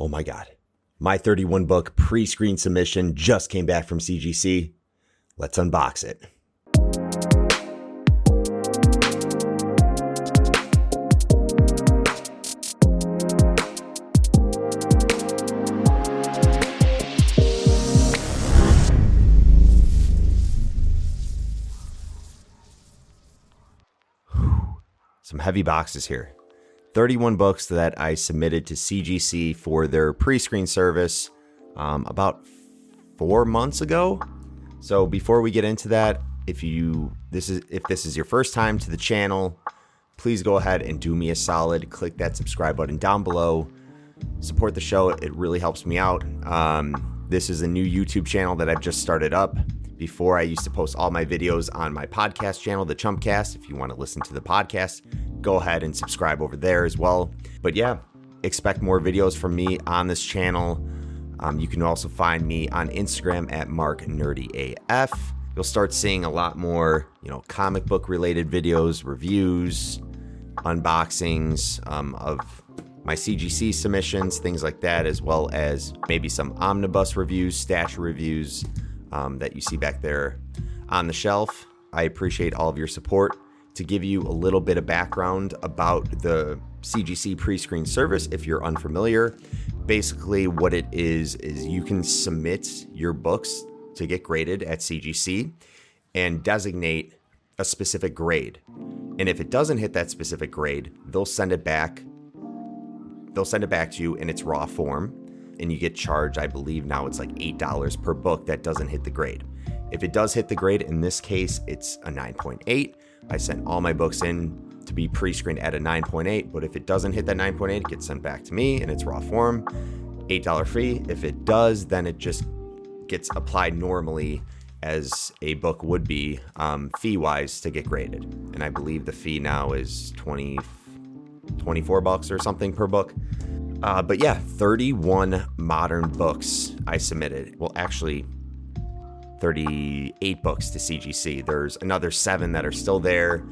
Oh my God. My 31 book pre-screen submission just came back from CGC. Let's unbox it. Some heavy boxes here. 31 books that I submitted to CGC for their pre-screen service about 4 months ago. So before we get into that, if this is your first time to the channel, please go ahead and do me a solid. Click that subscribe button down below. Support the show. It really helps me out. This is a new YouTube channel that I've just started up. Before, I used to post all my videos on my podcast channel, The Chumpcast. If you want to listen to the podcast, go ahead and subscribe over there as well. But yeah, expect more videos from me on this channel. You can also find me on Instagram at MarkNerdyAF. You'll start seeing a lot more, comic book related videos, reviews, unboxings of my CGC submissions, things like that, as well as maybe some omnibus reviews, stash reviews that you see back there on the shelf. I appreciate all of your support. To give you a little bit of background about the CGC pre-screen service, if you're unfamiliar, basically what it is you can submit your books to get graded at CGC and designate a specific grade. And if it doesn't hit that specific grade, they'll send it back. They'll send it back to you in its raw form, and you get charged, I believe now it's like $8 per book that doesn't hit the grade. If it does hit the grade, in this case, it's a 9.8. I sent all my books in to be pre-screened at a 9.8, but if it doesn't hit that 9.8, it gets sent back to me in its raw form, $8 fee. If it does, then it just gets applied normally as a book would be fee-wise to get graded. And I believe the fee now is $24 or something per book. But yeah, 31 modern books I submitted. Well, actually, 38 books to CGC. There's another 7 that are still there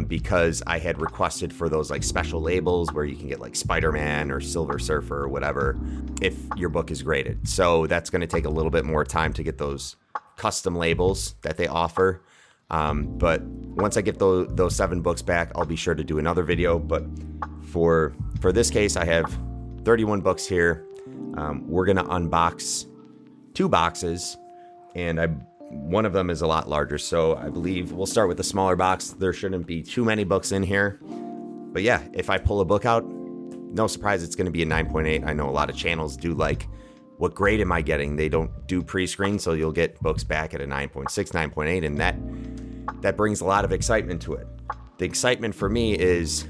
because I had requested for those like special labels where you can get like SpiderMan or Silver Surfer or whatever if your book is graded. So that's going to take a little bit more time to get those custom labels that they offer. But once I get those 7 books back, I'll be sure to do another video. But for this case, I have 31 books here. We're going to unbox 2 boxes. And one of them is a lot larger, so I believe we'll start with the smaller box. There shouldn't be too many books in here. But yeah, if I pull a book out, no surprise it's going to be a 9.8. I know a lot of channels do like, what grade am I getting? They don't do pre-screen, so you'll get books back at a 9.6, 9.8, and that brings a lot of excitement to it. The excitement for me is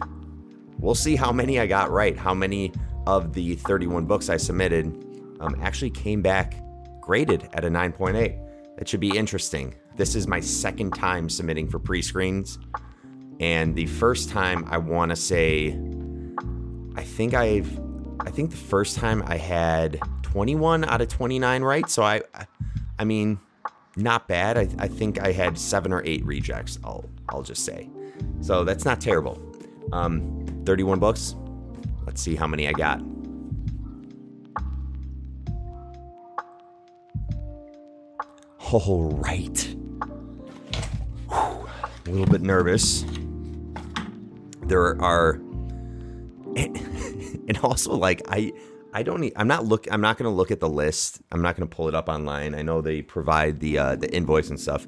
we'll see how many I got right, how many of the 31 books I submitted actually came back graded at a 9.8. That should be interesting. This is my second time submitting for pre-screens, and the first time I want to say, I think the first time I had 21 out of 29 right. So I mean, not bad. I think I had 7 or 8 rejects. I'll just say. So that's not terrible. 31 books. Let's see how many I got. All right. A little bit nervous. There are, and also like I'm not going to look at the list. I'm not going to pull it up online. I know they provide the invoice and stuff.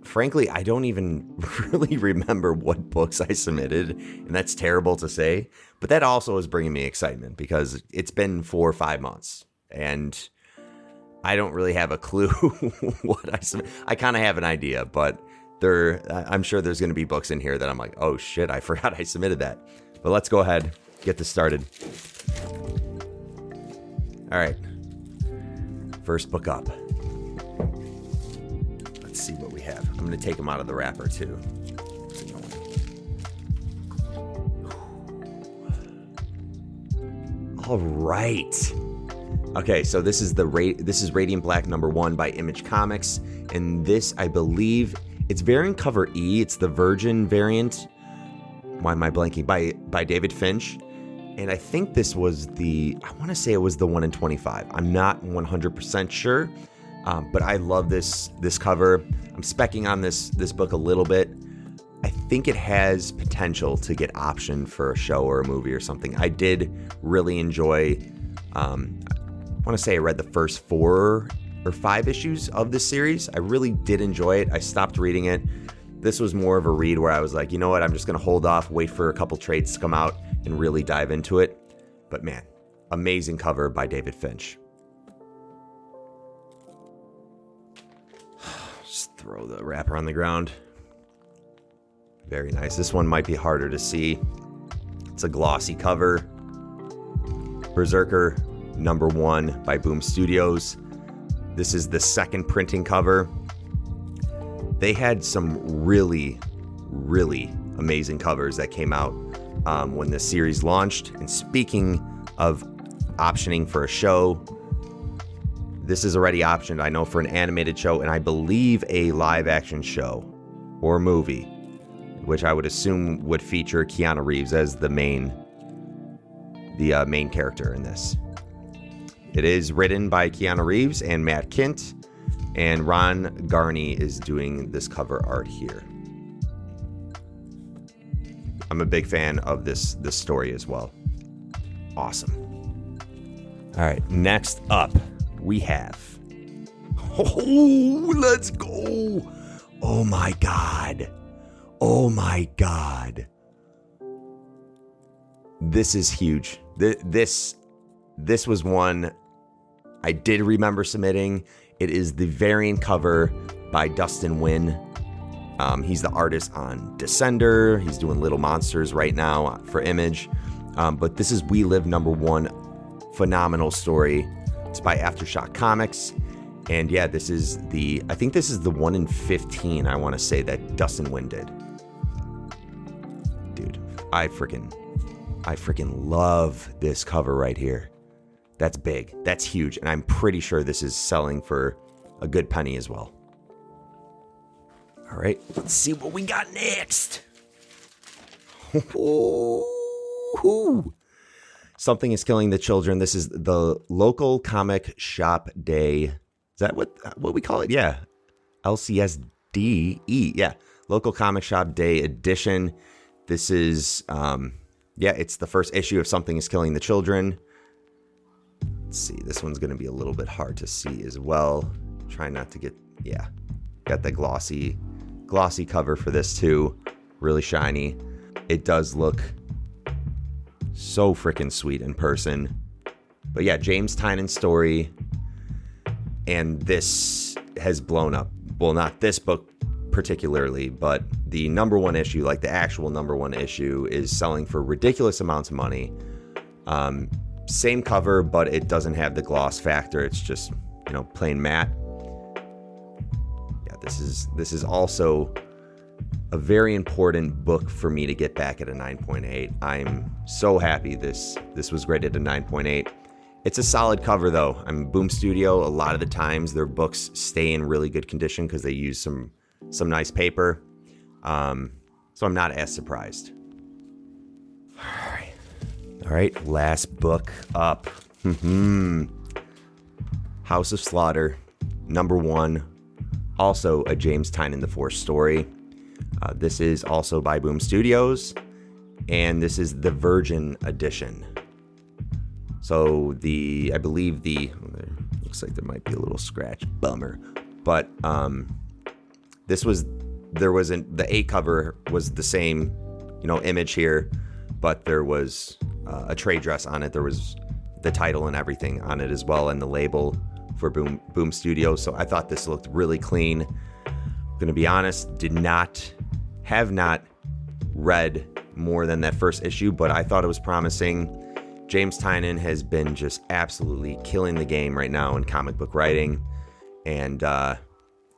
Frankly, I don't even really remember what books I submitted, and that's terrible to say. But that also is bringing me excitement because it's been 4 or 5 months, and I don't really have a clue what I submit. I kind of have an idea, but I'm sure there's going to be books in here that I'm like, oh shit, I forgot I submitted that. But let's go ahead, get this started. All right, first book up. Let's see what we have. I'm going to take them out of the wrapper too. All right. Okay, so this is Radiant Black #1 by Image Comics, and this, I believe, it's variant cover E. It's the Virgin variant. Why am I blanking? By David Finch. And I think this was I want to say it was the 1 in 25. I'm not 100% sure, but I love this cover. I'm specking on this book a little bit. I think it has potential to get optioned for a show or a movie or something. I did really enjoy, I want to say I read the first 4 or 5 issues of this series. I really did enjoy it. I stopped reading it. This was more of a read where I was like, you know what, I'm just going to hold off, wait for a couple trades to come out, and really dive into it. But man, amazing cover by David Finch. Just throw the wrapper on the ground. Very nice. This one might be harder to see. It's a glossy cover. Berserker #1 by Boom Studios. This is the second printing cover. They had some really, really amazing covers that came out when the series launched. And speaking of optioning for a show, this is already optioned, I know, for an animated show, and I believe a live action show or movie, which I would assume would feature Keanu Reeves as the main character in this. It is written by Keanu Reeves and Matt Kint, and Ron Garney is doing this cover art here. I'm a big fan of this story as well. Awesome. All right, next up we have... Oh, let's go! Oh my God. Oh my God. This is huge. This was one I did remember submitting. It is the variant cover by Dustin Nguyen. He's the artist on Descender. He's doing Little Monsters right now for Image. But this is We Live #1. Phenomenal story. It's by Aftershock Comics. And yeah, I think this is the 1 in 15, I want to say, that Dustin Nguyen did. Dude, I freaking love this cover right here. That's big. That's huge. And I'm pretty sure this is selling for a good penny as well. All right, let's see what we got next. Something is Killing the Children. This is the local comic shop day. Is that what we call it? Yeah. LCSDE. Yeah. Local comic shop day edition. This is, it's the first issue of Something is Killing the Children. Let's see. This one's going to be a little bit hard to see as well. Try not to get, got the glossy cover for this too. Really shiny. It does look so freaking sweet in person. But yeah, James Tynion's story. And this has blown up. Well, not this book particularly, but the #1 issue, like the actual #1 issue, is selling for ridiculous amounts of money. Same cover, but it doesn't have the gloss factor. It's just, plain matte. Yeah, this is also a very important book for me to get back at a 9.8. I'm so happy this was graded a 9.8. It's a solid cover though. Boom Studio, a lot of the times their books stay in really good condition because they use some nice paper. So I'm not as surprised. All right, last book up. House of Slaughter, #1. Also a James Tynion IV story. This is also by Boom Studios, and this is the Virgin edition. So I believe looks like there might be a little scratch, bummer. But the 8 cover was the same, image here, but there was a trade dress on it. There was the title and everything on it as well, and the label for Boom Studios. So I thought this looked really clean. I'm gonna be honest, have not read more than that first issue, but I thought it was promising. James Tynion has been just absolutely killing the game right now in comic book writing. And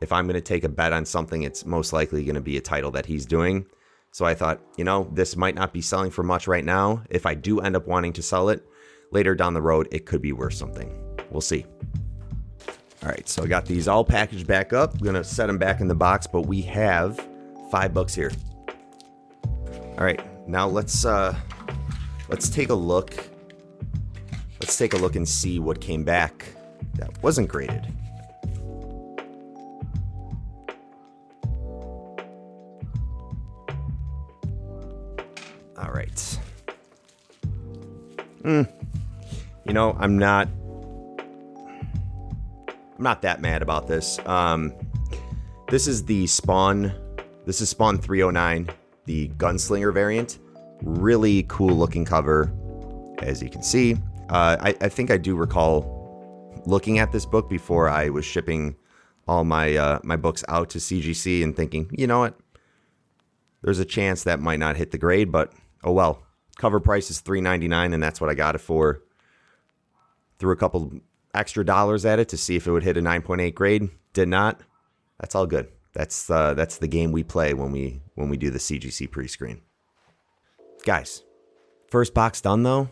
if I'm going to take a bet on something, it's most likely going to be a title that he's doing. So I thought, this might not be selling for much right now. If I do end up wanting to sell it later down the road, it could be worth something. We'll see. All right, so I got these all packaged back up. I'm going to set them back in the box, but we have 5 books here. All right, now let's let's take a look. Let's take a look and see what came back that wasn't graded. All right. You know, I'm not that mad about this. This is the Spawn. This is Spawn 309, the Gunslinger variant. Really cool looking cover, as you can see. I think I do recall looking at this book before I was shipping all my my books out to CGC and thinking, you know what? There's a chance that might not hit the grade, but oh well. Cover price is $3.99, and that's what I got it for. Threw a couple extra dollars at it to see if it would hit a 9.8 grade. Did not. That's all good. That's the game we play when we do the CGC pre-screen. Guys, first box done though.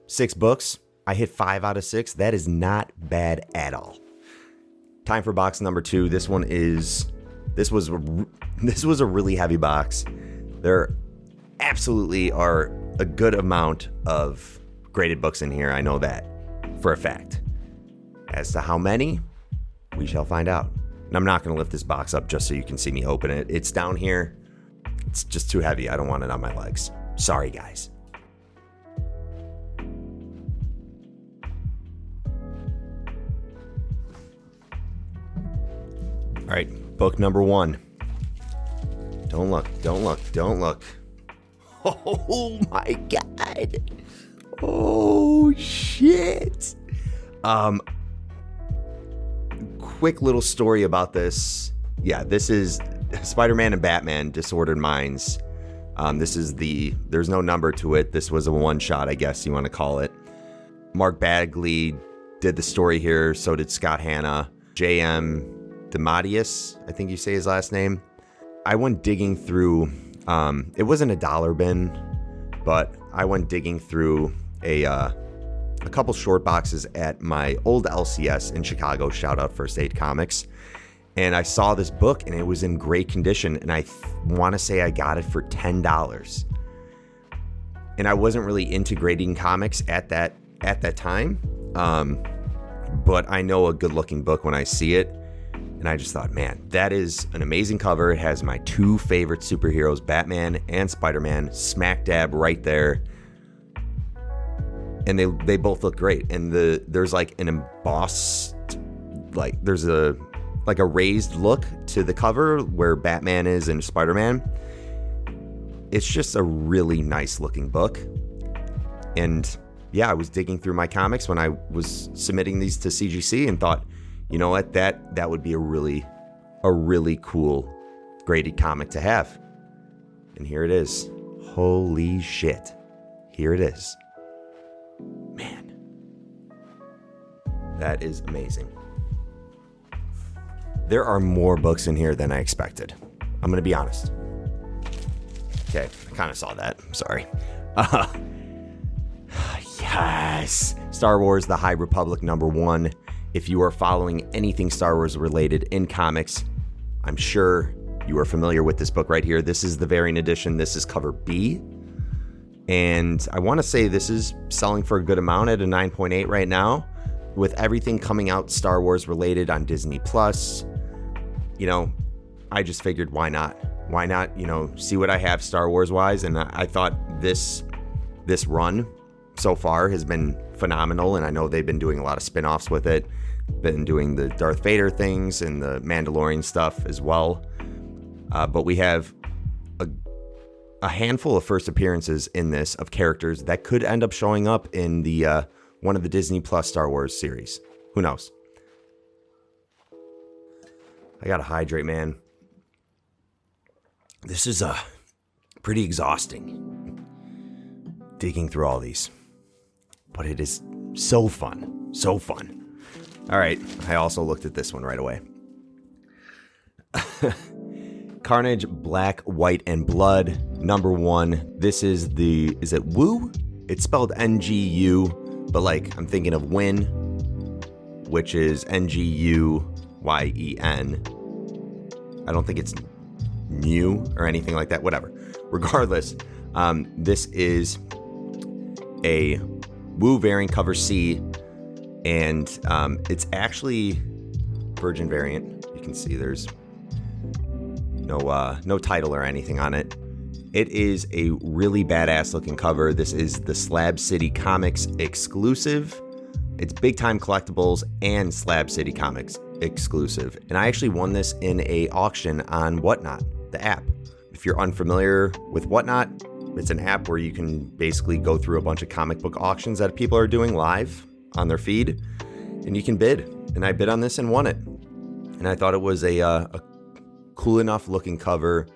6 books. I hit 5 out of 6. That is not bad at all. Time for box number 2. This was a really heavy box. There absolutely are a good amount of graded books in here. I know that for a fact. As to how many, we shall find out. And I'm not going to lift this box up just so you can see me open it. It's down here. It's just too heavy. I don't want it on my legs. Sorry, guys. All right, book number 1. Don't look, don't look, don't look. Oh my God. Oh shit. Quick little story about this. Yeah, this is SpiderMan and Batman, Disordered Minds. There's no number to it. This was a one-shot, I guess you want to call it. Mark Bagley did the story here. So did Scott Hanna. J.M. DeMatteis, I think you say his last name. I went digging through, it wasn't a dollar bin, but I went digging through a couple short boxes at my old LCS in Chicago. Shout out First Aid Comics. And I saw this book and it was in great condition. And I want to say I got it for $10. And I wasn't really into grading comics at that time. But I know a good looking book when I see it. And I just thought, man, that is an amazing cover. It has my 2 favorite superheroes, Batman and Spider-Man, smack dab right there. And they both look great. And there's like an embossed, like there's a raised look to the cover where Batman is and Spider-Man. It's just a really nice looking book. And yeah, I was digging through my comics when I was submitting these to CGC and thought, you know what, that would be a really cool graded comic to have. And here it is. Holy shit. Here it is. Man. That is amazing. There are more books in here than I expected. I'm going to be honest. Okay, I kind of saw that. I'm sorry. Yes. Star Wars The High Republic #1. If you are following anything Star Wars related in comics, I'm sure you are familiar with this book right here. This is the variant edition. This is cover B. And I want to say this is selling for a good amount at a 9.8 right now. With everything coming out Star Wars related on Disney Plus, you know, I just figured why not? Why not, you know, see what I have Star Wars wise? And I thought this run so far has been phenomenal. And I know they've been doing a lot of spin-offs with it. Been doing the Darth Vader things and the Mandalorian stuff as well. But we have a handful of first appearances in this of characters that could end up showing up in the one of the Disney Plus Star Wars series. Who knows? I gotta hydrate, man. This is pretty exhausting digging through all these, but it is so fun. So fun. All right, I also looked at this one right away. Carnage, Black, White, and Blood, #1. This is is it Woo? It's spelled NGU, but like I'm thinking of Win, which is NGUYEN. I don't think it's new or anything like that. Whatever. Regardless, this is a Woo variant cover C, and it's actually Virgin variant. You can see there's no title or anything on it. It is a really badass looking cover. This is the Slab City Comics exclusive. It's Big Time Collectibles and Slab City Comics exclusive. And I actually won this in a auction on Whatnot, the app. If you're unfamiliar with Whatnot, it's an app where you can basically go through a bunch of comic book auctions that people are doing live on their feed, and you can bid. And I bid on this and won it. And I thought it was a cool enough looking cover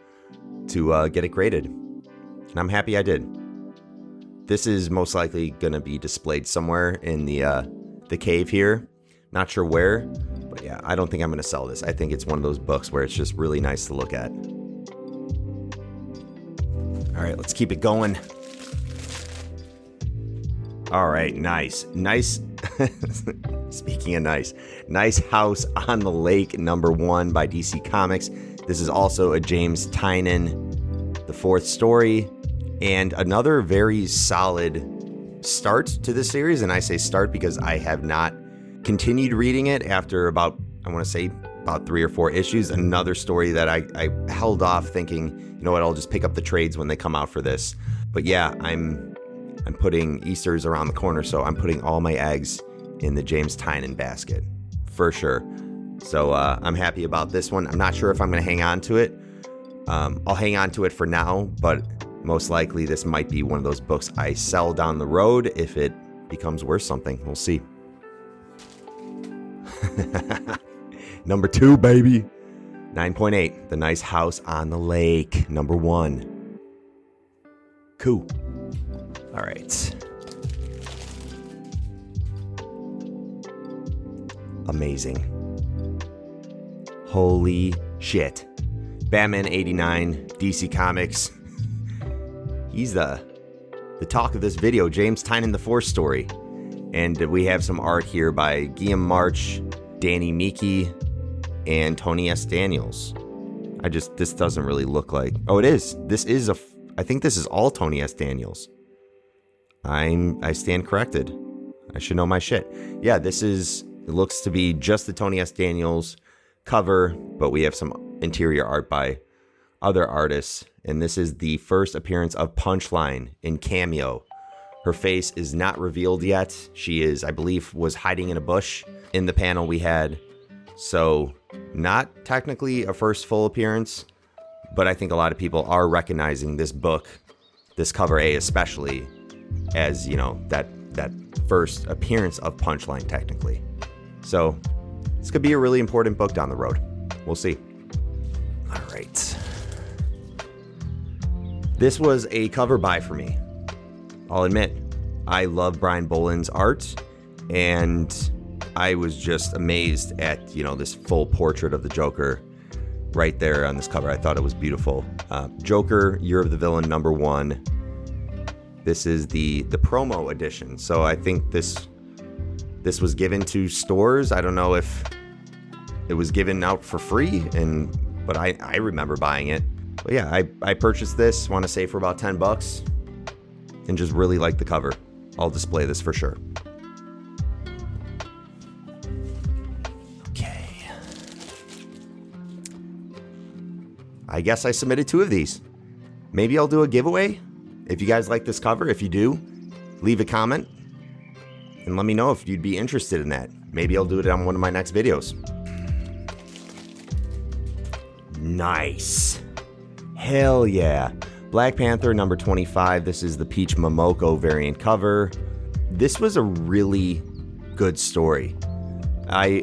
to get it graded. And I'm happy I did. This is most likely going to be displayed somewhere in the cave here. Not sure where, but yeah, I don't think I'm going to sell this. I think it's one of those books where it's just really nice to look at. All right, let's keep it going. All right, nice. Speaking of nice House on the Lake #1 by DC Comics. This is also a James Tynion, the 4th story, and another very solid start to this series. And I say start because I have not continued reading it after about 3 or 4 issues. Another story that I held off thinking, you know what, I'll just pick up the trades when they come out for this. But yeah, I'm putting Easter's around the corner, so I'm putting all my eggs in the James Tynion basket for sure. So I'm happy about this one. I'm not sure if I'm going to hang on to it. I'll hang on to it for now, but most likely this might be one of those books I sell down the road if it becomes worth something. We'll see. #2, baby. 9.8. The Nice House on the Lake. #1. Cool. All right. Amazing. Holy shit. Batman 89, DC Comics. He's the talk of this video, James Tynion, the 4th story. And we have some art here by Guillaume March, Danny Miki, and Tony S. Daniels. This doesn't really look like... Oh, it is. I think this is all Tony S. Daniels. I stand corrected. I should know my shit. Yeah, it looks to be just the Tony S. Daniels cover, but we have some interior art by other artists. And this is the first appearance of Punchline in cameo. Her face is not revealed yet. She is, I believe, was hiding in a bush in the panel we had. So not technically a first full appearance, but I think a lot of people are recognizing this book, this cover A especially, as, you know, that first appearance of Punchline technically. So this could be a really important book down the road. We'll see. All right. This was a cover buy for me. I'll admit, I love Brian Boland's art, and I was just amazed at, you know, this full portrait of the Joker right there on this cover. I thought it was beautiful. Joker, Year of the Villain #1. This is the promo edition. So I think this was given to stores. I don't know if it was given out for free, but I remember buying it. But yeah, I purchased this, want to say for about $10, and just really like the cover. I'll display this for sure. Okay. I guess I submitted 2 of these. Maybe I'll do a giveaway. If you guys like this cover, if you do, leave a comment and let me know if you'd be interested in that. Maybe I'll do it on one of my next videos. Nice. Hell yeah. Black Panther #25. This is the Peach Momoko variant cover. This was a really good story. I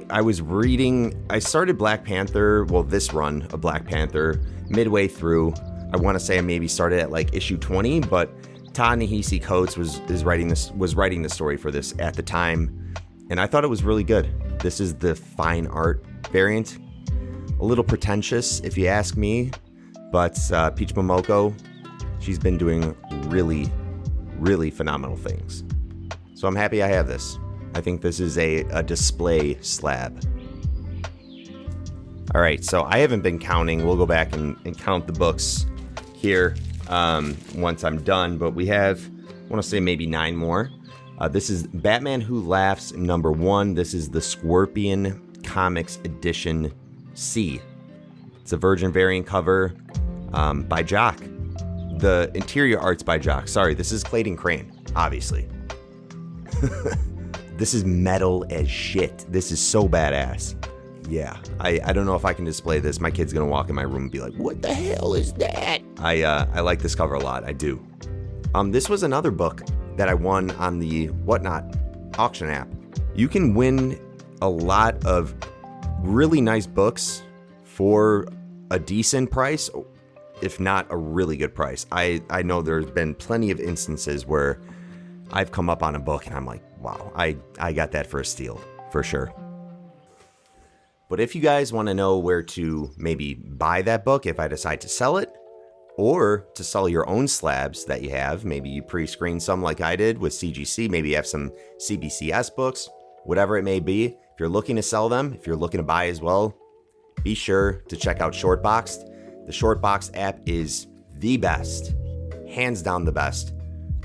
started Black Panther, well, this run of Black Panther, midway through. I want to say I maybe started at like issue 20, but Ta-Nehisi Coates was writing the story for this at the time, and I thought it was really good. This is the fine art variant. A little pretentious, if you ask me, but Peach Momoko, she's been doing really, really phenomenal things. So I'm happy I have this. I think this is a display slab. All right, so I haven't been counting. We'll go back and count the books here once I'm done, but we have want to say maybe 9 more. This is Batman Who Laughs #1. This is the Scorpion Comics Edition C. It's a Virgin variant cover by Jock. The interior art's by Jock. Sorry, this is Clayton Crane, obviously. This is metal as shit. This is so badass. Yeah, I don't know if I can display this. My kid's gonna walk in my room and be like, what the hell is that? I like this cover a lot, I do. This was another book that I won on the Whatnot auction app. You can win a lot of really nice books for a decent price, if not a really good price. I know there's been plenty of instances where I've come up on a book and I'm like, wow, I got that for a steal, for sure. But if you guys want to know where to maybe buy that book if I decide to sell it, or to sell your own slabs that you have, maybe you pre-screen some like I did with CGC, maybe you have some CBCS books, whatever it may be. If you're looking to sell them, if you're looking to buy as well, be sure to check out Shortboxed. The Shortboxed app is the best, hands down the best,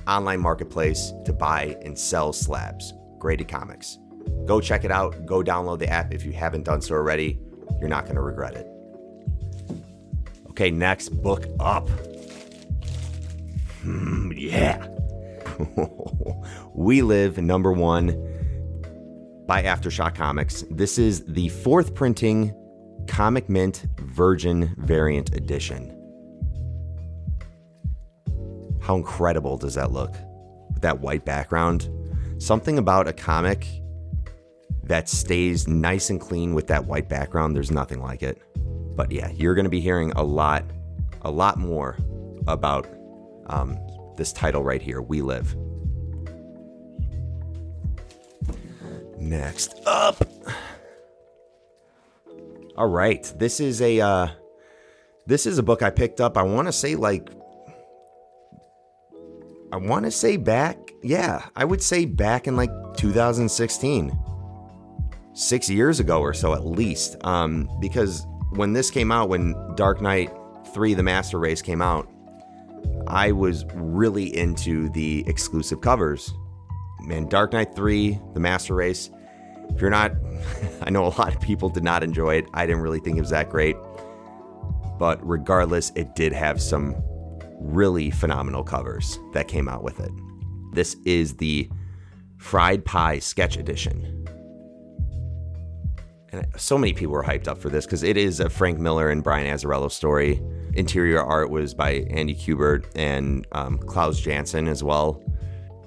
online marketplace to buy and sell slabs, graded comics. Go check it out. Go download the app if you haven't done so already. You're not going to regret it. Okay, next, book up. Yeah. We Live, #1 by Aftershock Comics. This is the 4th printing Comic Mint Virgin Variant Edition. How incredible does that look? With that white background. Something about a comic that stays nice and clean with that white background, there's nothing like it. But yeah, you're going to be hearing a lot more about this title right here, We Live. Next up. All right, this is a book I picked up. I want to say back in like 2016. 6 years ago or so at least, because when this came out, when Dark Knight 3 The Master Race came out, I was really into the exclusive covers. Man, Dark Knight 3 The Master Race, if you're not, I know a lot of people did not enjoy it. I didn't really think it was that great, but regardless, it did have some really phenomenal covers that came out with it. This is the Fried Pie Sketch Edition. And so many people were hyped up for this because it is a Frank Miller and Brian Azzarello story. Interior art was by Andy Kubert and Klaus Janson as well.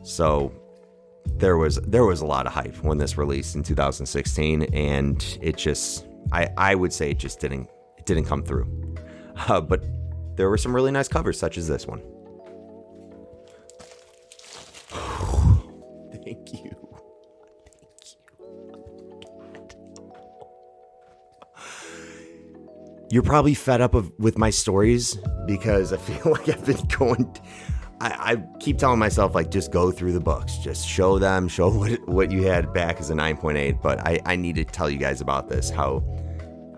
So there was a lot of hype when this released in 2016, and it just, I would say it just didn't come through. But there were some really nice covers, such as this one. Thank you. You're probably fed up with my stories because I feel like I've been going. I keep telling myself, like, just go through the books, just show what you had back as a 9.8. But I need to tell you guys about this, how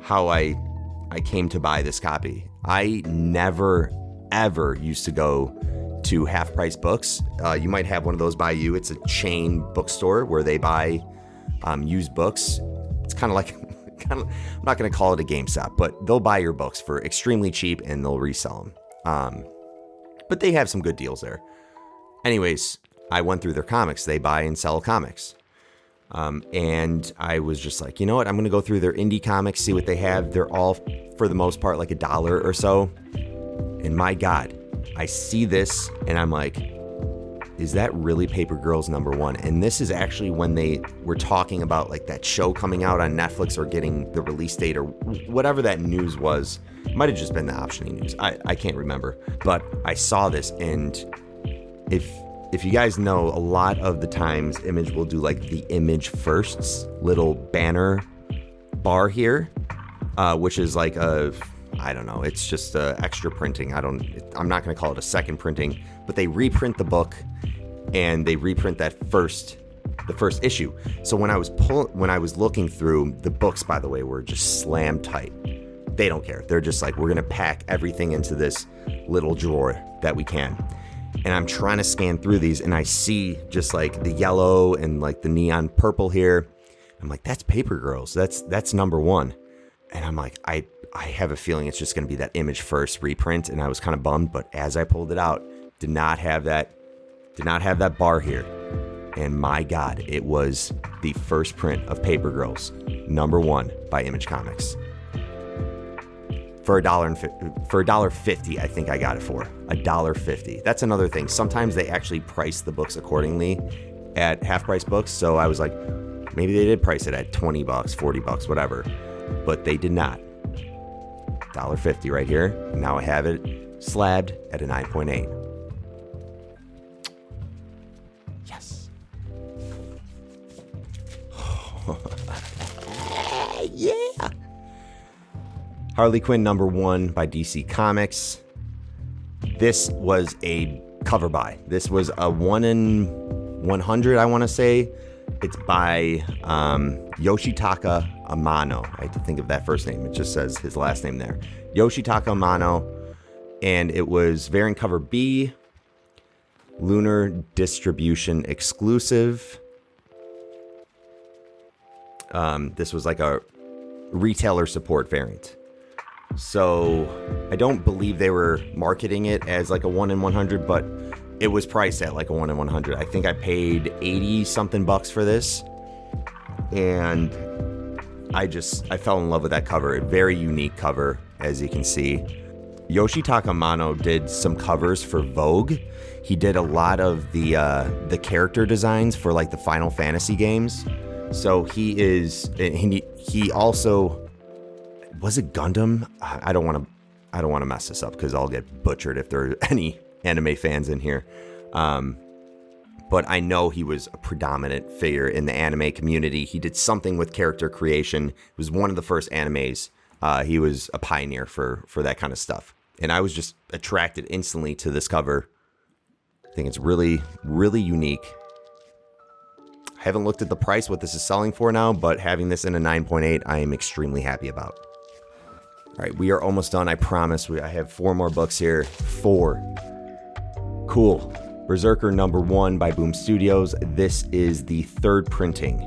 I came to buy this copy. I never ever used to go to Half Price Books. You might have one of those by you. It's a chain bookstore where they buy used books. It's kind of like. I'm not going to call it a GameStop, but they'll buy your books for extremely cheap and they'll resell them. But they have some good deals there. Anyways, I went through their comics. They buy and sell comics. And I was just like, you know what? I'm going to go through their indie comics, see what they have. They're all, for the most part, like $1 or so. And my God, I see this and I'm like, is that really Paper Girls #1? And this is actually when they were talking about like that show coming out on Netflix or getting the release date or whatever that news was. It might have just been the optioning news. I can't remember. But I saw this, and if you guys know, a lot of the times Image will do like the Image Firsts little banner bar here, which is like I don't know, it's just extra printing. I'm not going to call it a second printing, but they reprint the book and they reprint the first issue. So when I was looking through the books, by the way, were just slam tight. They don't care. They're just like, we're going to pack everything into this little drawer that we can. And I'm trying to scan through these, and I see just like the yellow and like the neon purple here. I'm like, that's Paper Girls. That's number one. And I'm like, I have a feeling it's just going to be that Image First reprint. And I was kind of bummed, but as I pulled it out, did not have that bar here. And my God, it was the first print of Paper Girls, number one by Image Comics. For $1.50, I think I got it for $1.50. That's another thing. Sometimes they actually price the books accordingly at half price books. So I was like, maybe they did price it at $20, $40, whatever, but they did not. $1.50 right here. Now I have it slabbed at a 9.8. Yes. Yeah. Harley Quinn number one by DC Comics. This was a cover buy. This was a 1 in 100, I want to say. It's by Yoshitaka Amano. I have to think of that first name. It just says his last name there. Yoshitaka Amano. And it was variant cover B, Lunar Distribution exclusive. This was like a retailer support variant. So I don't believe they were marketing it as like a 1 in 100, but it was priced at like a 1 in 100. I think I paid 80 something bucks for this. And I fell in love with that cover. A very unique cover, as you can see. Yoshitaka Amano did some covers for Vogue. He did a lot of the character designs for like the Final Fantasy games. So he also, was it Gundam? I don't want to mess this up because I'll get butchered if there are any anime fans in here. But I know he was a predominant figure in the anime community. He did something with character creation. It was one of the first animes. He was a pioneer for that kind of stuff. And I was just attracted instantly to this cover. I think it's really, really unique. I haven't looked at the price, what this is selling for now, but having this in a 9.8, I am extremely happy about. All right, we are almost done, I promise. I have 4 more books here. 4. Cool. Berserker number 1 by Boom Studios. This is the 3rd printing.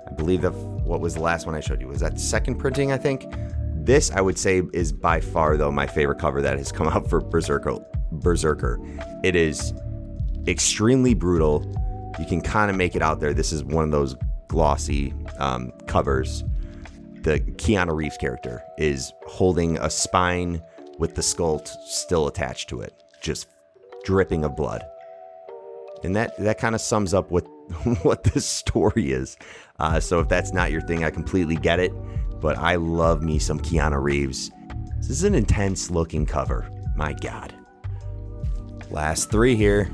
I believe what was the last one I showed you? Was that 2nd printing, I think? This, I would say, is by far, though, my favorite cover that has come out for Berserker. It is extremely brutal. You can kind of make it out there. This is one of those glossy covers. The Keanu Reeves character is holding a spine with the skull still attached to it, just dripping of blood. And that kind of sums up what this story is. So if that's not your thing, I completely get it. But I love me some Keanu Reeves. This is an intense looking cover. My God. Last 3 here.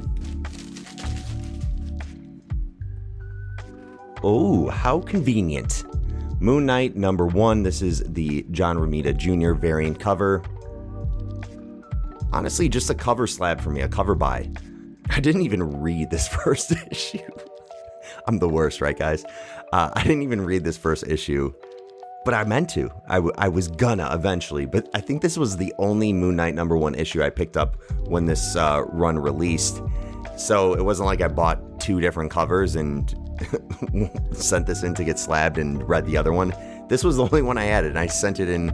Oh, how convenient. Moon Knight number 1. This is the John Romita Jr. variant cover. Honestly, just a cover slab for me, a cover buy. I didn't even read this first issue. I'm the worst, right, guys? I didn't even read this first issue, but I meant to. I was gonna eventually, but I think this was the only Moon Knight number 1 issue I picked up when this run released. So it wasn't like I bought 2 different covers and sent this in to get slabbed and read the other one. This was the only one I added, and I sent it in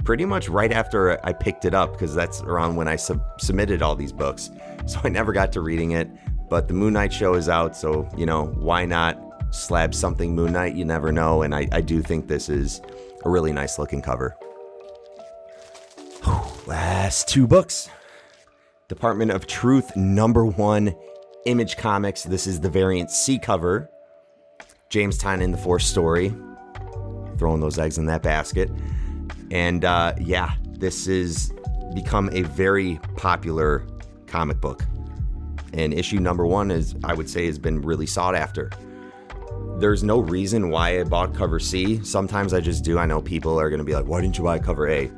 pretty much right after I picked it up, because that's around when I submitted all these books. So I never got to reading it, but the Moon Knight show is out, so, why not slab something Moon Knight? You never know, and I do think this is a really nice looking cover. Last 2 books. Department of Truth number 1, Image Comics. This is the variant C cover. James Tynion, the 4th story. Throwing those eggs in that basket. And this has become a very popular comic book. And issue number 1 I would say, has been really sought after. There's no reason why I bought cover C. Sometimes I just do. I know people are going to be like, why didn't you buy cover A?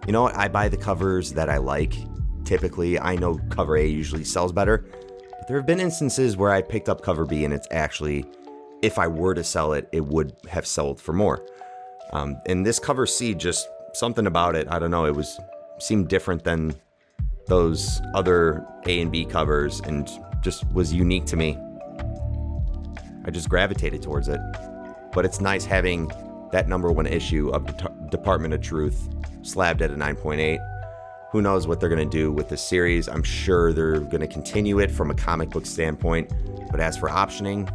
You know what? I buy the covers that I like. Typically, I know cover A usually sells better. But there have been instances where I picked up cover B and it's actually, if I were to sell it, it would have sold for more. And this cover C, just something about it, I don't know, seemed different than those other A and B covers and just was unique to me. I just gravitated towards it. But it's nice having that #1 issue of Department of Truth slabbed at a 9.8. Who knows what they're going to do with this series. I'm sure they're going to continue it from a comic book standpoint. But as for optioning,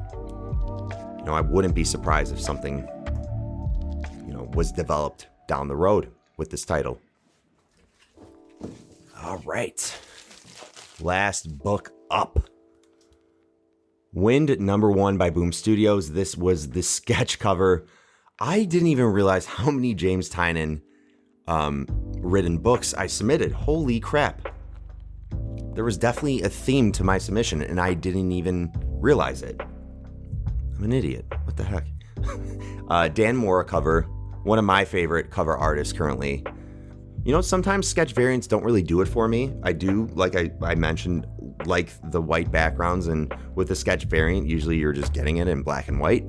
I wouldn't be surprised if something, was developed down the road with this title. All right. Last book up. Wind #1 by Boom Studios. This was the sketch cover. I didn't even realize how many James Tynion written books I submitted. Holy crap. There was definitely a theme to my submission, and I didn't even realize it. I'm an idiot. What the heck? Dan Mora cover. One of my favorite cover artists currently. Sometimes sketch variants don't really do it for me. I do, like I mentioned, like the white backgrounds, and with the sketch variant, usually you're just getting it in black and white.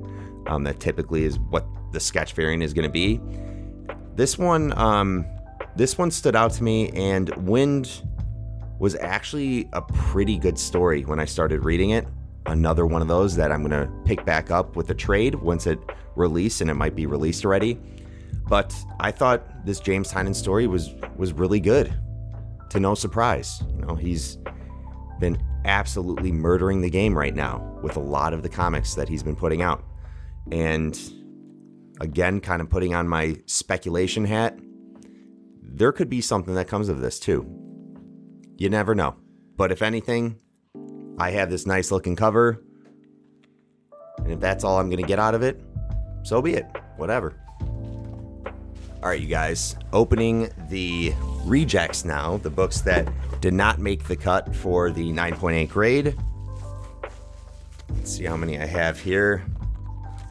That typically is what the sketch variant is going to be. This one stood out to me, and Wind was actually a pretty good story when I started reading it. Another one of those that I'm going to pick back up with the trade once it released, and it might be released already. But I thought this James Tynion story was really good, to no surprise. He's been absolutely murdering the game right now with a lot of the comics that he's been putting out. And again, kind of putting on my speculation hat, there could be something that comes of this too. You never know. But if anything, I have this nice looking cover, and if that's all I'm going to get out of it, so be it. Whatever. All right, you guys, opening the rejects now, the books that did not make the cut for the 9.8 grade. Let's see how many I have here.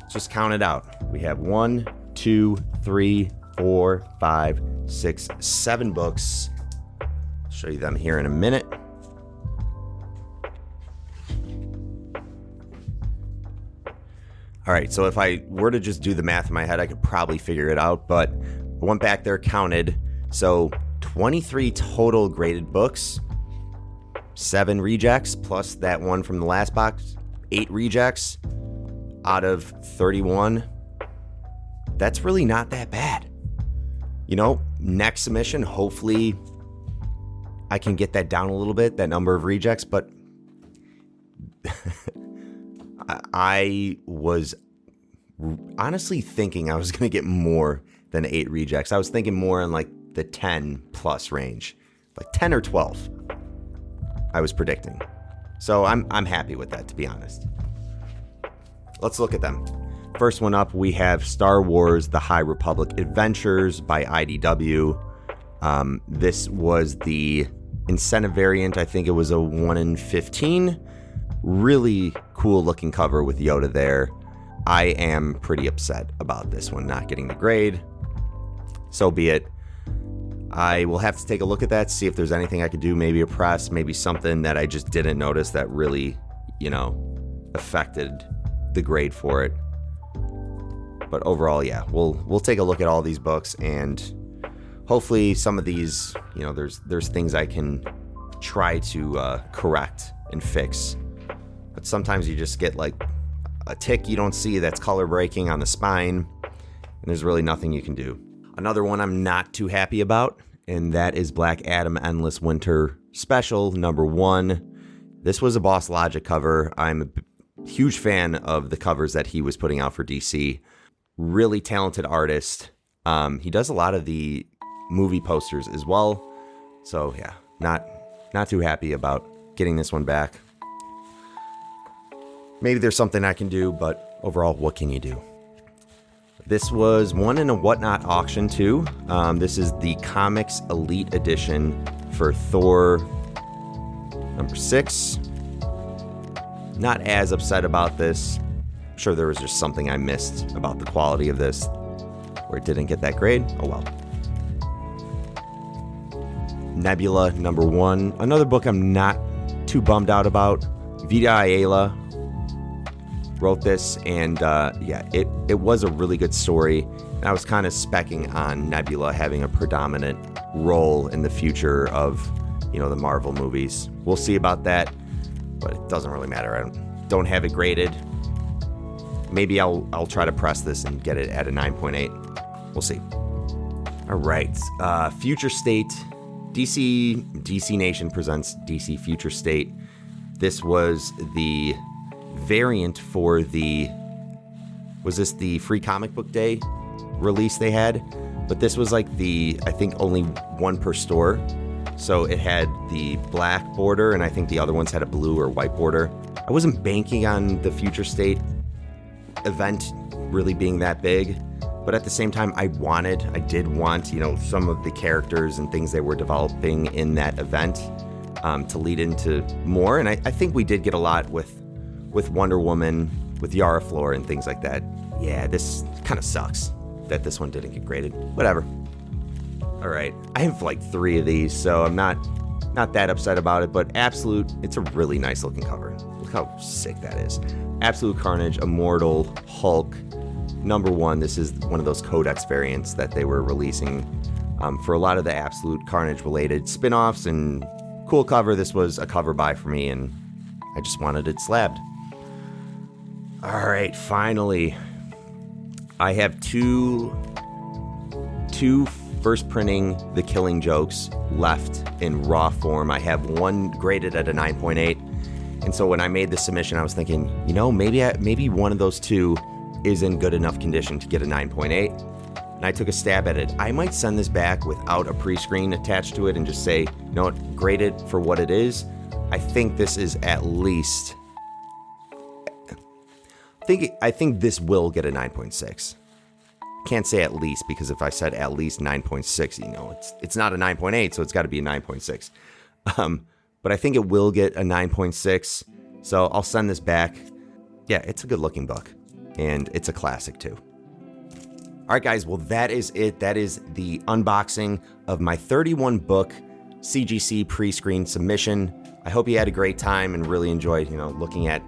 Just count it out. We have 1, 2, 3, 4, 5, 6, 7 books. I'll show you them here in a minute. All right, so if I were to just do the math in my head, I could probably figure it out, but I went back there, counted. So 23 total graded books, 7 rejects, plus that one from the last box, 8 rejects out of 31. That's really not that bad. Next submission, hopefully I can get that down a little bit, that number of rejects, but I was honestly thinking I was going to get more than 8 rejects. I was thinking more in like the 10 plus range, like 10 or 12 I was predicting. So I'm happy with that, to be honest. Let's look at them. First one up, we have Star Wars The High Republic Adventures by IDW. This was the incentive variant. I think it was a 1 in 15. Really cool looking cover with Yoda there. I am pretty upset about this one not getting the grade. So be it. I will have to take a look at that, see if there's anything I could do, maybe a press, maybe something that I just didn't notice that really, affected the grade for it. But overall, yeah, we'll take a look at all these books, and hopefully some of these, there's things I can try to correct and fix. But sometimes you just get like a tick you don't see that's color breaking on the spine, and there's really nothing you can do. Another one I'm not too happy about, and that is Black Adam Endless Winter Special #1. This was a Boss Logic cover. I'm a huge fan of the covers that he was putting out for DC. Really talented artist. He does a lot of the movie posters as well. So yeah, not too happy about getting this one back. Maybe there's something I can do, but overall, what can you do? This was one in a Whatnot auction too. This is the Comics Elite Edition for Thor #6. Not as upset about this. I'm sure there was just something I missed about the quality of this where it didn't get that grade. Oh well. Nebula #1. Another book I'm not too bummed out about. Vita Ayala wrote this, and it was a really good story. And I was kind of specking on Nebula having a predominant role in the future of you know, the Marvel movies. We'll see about that, but it doesn't really matter. I don't have it graded. Maybe I'll try to press this and get it at a 9.8. We'll see. All right, Future State. DC Nation presents DC Future State. This was the variant for was this the Free Comic Book Day release they had? But this was like I think only one per store. So it had the black border, and I think the other ones had a blue or white border. I wasn't banking on the Future State event really being that big, but at the same time, I did want, you know, some of the characters and things they were developing in that event to lead into more. And I think we did get a lot with Wonder Woman, with Yara Flor and things like that. Yeah, this kind of sucks that this one didn't get graded. Whatever. All right, I have like 3 of these, so I'm not that upset about it, but Absolute, it's a really nice looking cover. Look how sick that is. Absolute Carnage, Immortal Hulk, #1. This is one of those Codex variants that they were releasing for a lot of the Absolute Carnage related spin-offs, and cool cover. This was a cover buy for me, and I just wanted it slabbed. All right, finally, I have two first printing The Killing Jokes left in raw form. I have one graded at a 9.8, and so when I made the submission, I was thinking, you know, maybe one of those 2 is in good enough condition to get a 9.8, and I took a stab at it. I might send this back without a pre-screen attached to it and just say, you know what, grade it for what it is. I think this is at least, I think this will get a 9.6. Can't say at least, because if I said at least 9.6, you know, it's not a 9.8, so it's got to be a 9.6. But I think it will get a 9.6, so I'll send this back. Yeah, it's a good looking book, and it's a classic too. All right, guys, well, that is it. That is the unboxing of my 31 book CGC pre-screen submission. I hope you had a great time and really enjoyed, you know, looking at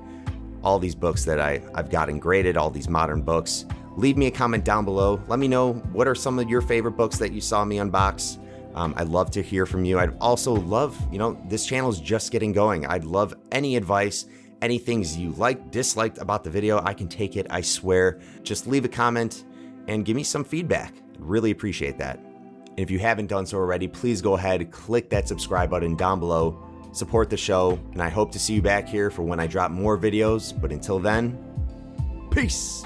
all these books that I've gotten graded, all these modern books. Leave me a comment down below. Let me know what are some of your favorite books that you saw me unbox. I'd love to hear from you. I'd also love, you know, this channel is just getting going. I'd love any advice, any things you liked, disliked about the video. I can take it, I swear. Just leave a comment and give me some feedback. I'd really appreciate that. And if you haven't done so already, please go ahead, click that subscribe button down below, support the show, and I hope to see you back here for when I drop more videos. But until then, peace.